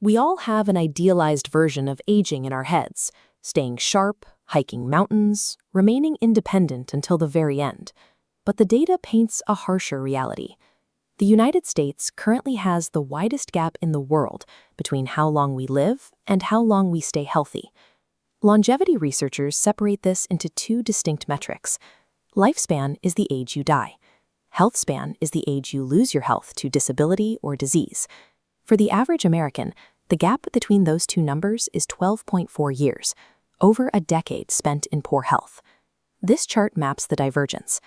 We all have an idealized version of aging in our heads, staying sharp, hiking mountains, remaining independent until the very end. But the data paints a harsher reality. The United States currently has the widest gap in the world between how long we live and how long we stay healthy. Longevity researchers separate this into two distinct metrics. Lifespan is the age you die. Health span is the age you lose your health to disability or disease. For the average American, the gap between those two numbers is 12.4 years, over a decade spent in poor health. This chart maps the divergence.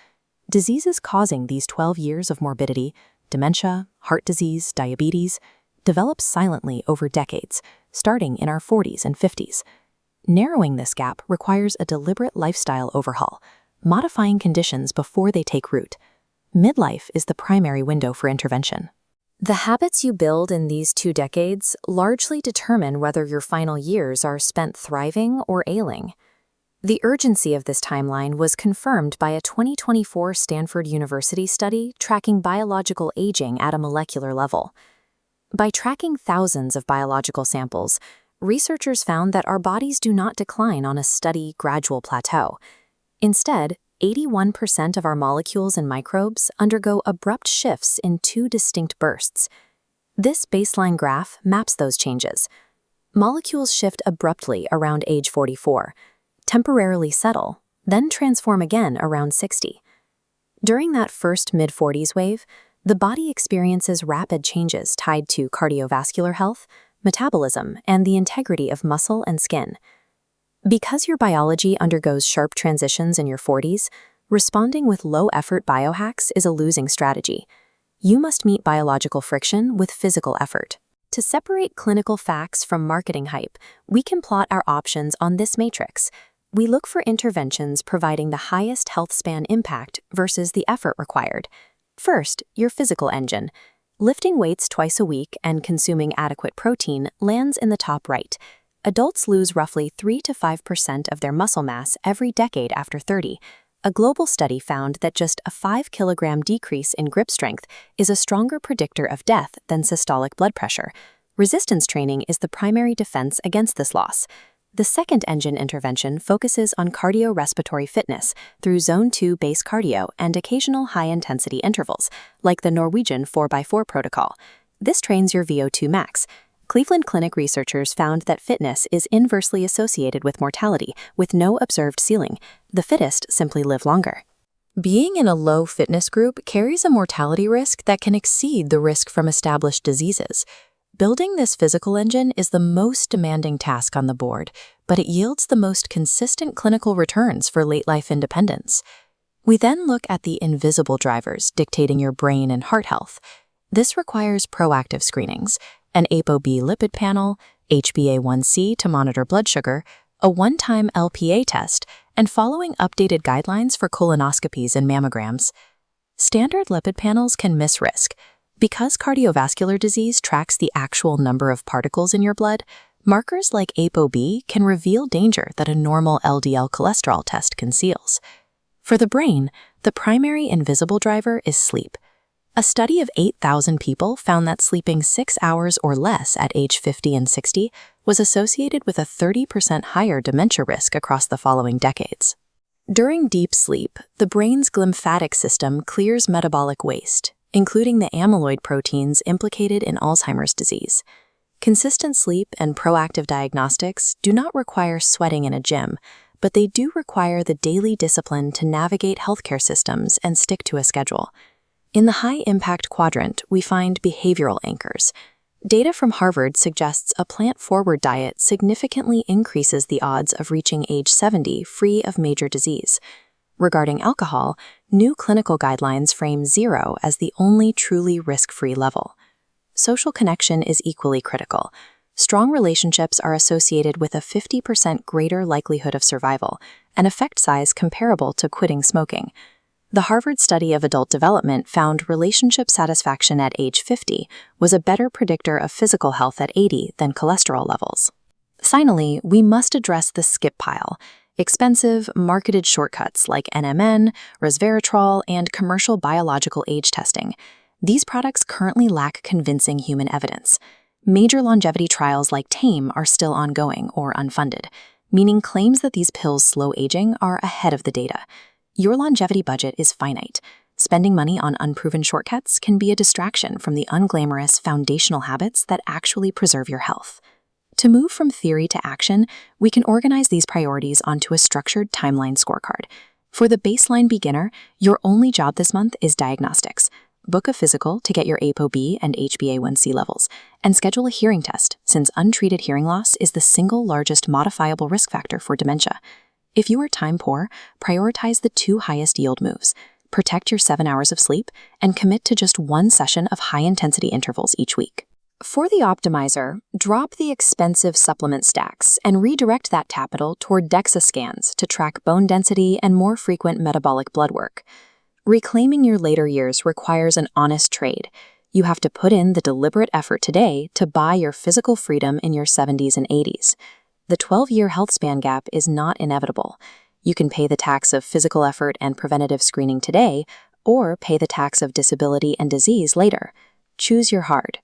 Diseases causing these 12 years of morbidity, dementia, heart disease, diabetes, develop silently over decades, starting in our 40s and 50s. Narrowing this gap requires a deliberate lifestyle overhaul, modifying conditions before they take root. Midlife is the primary window for intervention. The habits you build in these 2 decades largely determine whether your final years are spent thriving or ailing. The urgency of this timeline was confirmed by a 2024 Stanford University study tracking biological aging at a molecular level. By tracking thousands of biological samples, researchers found that our bodies do not decline on a steady, gradual plateau. Instead, 81% of our molecules and microbes undergo abrupt shifts in 2 distinct bursts. This baseline graph maps those changes. Molecules shift abruptly around age 44, temporarily settle, then transform again around 60. During that first mid-40s wave, the body experiences rapid changes tied to cardiovascular health, metabolism, and the integrity of muscle and skin. Because your biology undergoes sharp transitions in your 40s, responding with low-effort biohacks is a losing strategy. You must meet biological friction with physical effort. To separate clinical facts from marketing hype, we can plot our options on this matrix. We look for interventions providing the highest health span impact versus the effort required. First, your physical engine. Lifting weights twice a week and consuming adequate protein lands in the top right. Adults lose roughly 3 to 5% of their muscle mass every decade after 30. A global study found that just a 5-kilogram decrease in grip strength is a stronger predictor of death than systolic blood pressure. Resistance training is the primary defense against this loss. The second engine intervention focuses on cardiorespiratory fitness through Zone 2 base cardio and occasional high-intensity intervals, like the Norwegian 4x4 protocol. This trains your VO2 max. Cleveland Clinic researchers found that fitness is inversely associated with mortality, with no observed ceiling. The fittest simply live longer. Being in a low fitness group carries a mortality risk that can exceed the risk from established diseases. Building this physical engine is the most demanding task on the board, but it yields the most consistent clinical returns for late-life independence. We then look at the invisible drivers dictating your brain and heart health. This requires proactive screenings, an ApoB lipid panel, HbA1c to monitor blood sugar, a one-time LPA test, and following updated guidelines for colonoscopies and mammograms. Standard lipid panels can miss risk. Because cardiovascular disease tracks the actual number of particles in your blood, markers like ApoB can reveal danger that a normal LDL cholesterol test conceals. For the brain, the primary invisible driver is sleep. A study of 8,000 people found that sleeping 6 hours or less at age 50 and 60 was associated with a 30% higher dementia risk across the following decades. During deep sleep, the brain's glymphatic system clears metabolic waste, including the amyloid proteins implicated in Alzheimer's disease. Consistent sleep and proactive diagnostics do not require sweating in a gym, but they do require the daily discipline to navigate healthcare systems and stick to a schedule. In the high-impact quadrant, we find behavioral anchors. Data from Harvard suggests a plant-forward diet significantly increases the odds of reaching age 70 free of major disease. Regarding alcohol, new clinical guidelines frame 0 as the only truly risk-free level. Social connection is equally critical. Strong relationships are associated with a 50% greater likelihood of survival, an effect size comparable to quitting smoking. The Harvard study of adult development found relationship satisfaction at age 50 was a better predictor of physical health at 80 than cholesterol levels. Finally, we must address the skip pile. Expensive, marketed shortcuts like NMN, resveratrol, and commercial biological age testing. These products currently lack convincing human evidence. Major longevity trials like TAME are still ongoing or unfunded, meaning claims that these pills slow aging are ahead of the data. Your longevity budget is finite. Spending money on unproven shortcuts can be a distraction from the unglamorous foundational habits that actually preserve your health. To move from theory to action, we can organize these priorities onto a structured timeline scorecard. For the baseline beginner, your only job this month is diagnostics. Book a physical to get your ApoB and HbA1c levels, and schedule a hearing test, since untreated hearing loss is the single largest modifiable risk factor for dementia. If you are time poor, prioritize the 2 highest yield moves. Protect your 7 hours of sleep, and commit to just 1 session of high-intensity intervals each week. For the optimizer, drop the expensive supplement stacks and redirect that capital toward DEXA scans to track bone density and more frequent metabolic blood work. Reclaiming your later years requires an honest trade. You have to put in the deliberate effort today to buy your physical freedom in your 70s and 80s. The 12-year health span gap is not inevitable. You can pay the tax of physical effort and preventative screening today, or pay the tax of disability and disease later. Choose your hard.